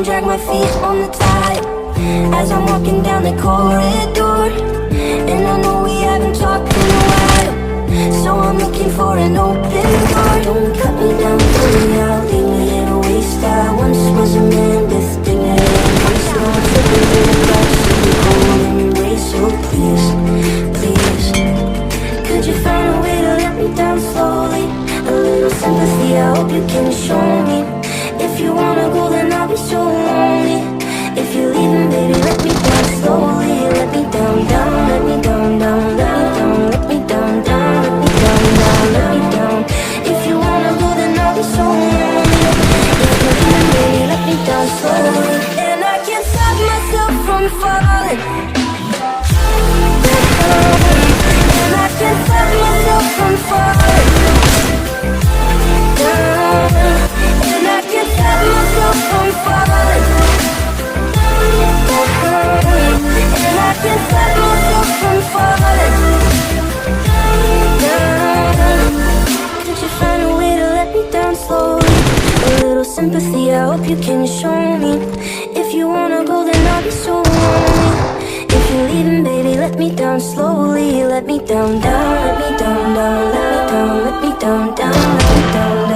and drag my feet on the tile as I'm walking down the corridor. And I know we haven't talked in a while, so I'm looking for an open door. Don't cut me down, pull me out, leave me here to waste. I once was a man with dignity and grace. Now I'm slipping through the cracks of your cold embrace. So please, please, could you find a way to let me down slowly? A little sympathy, I hope you can show me. If you wanna go, then I'll be so lonely. If you're leaving, baby, let me down slowly. Let me down, down, let me down, down, let me down, let me down, down, let me down, let me down. If you wanna go, then I'll be so lonely. If you're leaving, baby, let me down slowly. And I can't stop myself from falling. And I can't stop myself from falling down. And I can't stop myself from falling down. And I can't stop myself from falling down. Could you find a way to let me down slowly? A little sympathy, I hope you can show me. If you wanna go, then I'll be so lonely. If you're leaving, baby, let me down slowly. Let me down, down, let me down, down, let me down, let me down, down, let me down.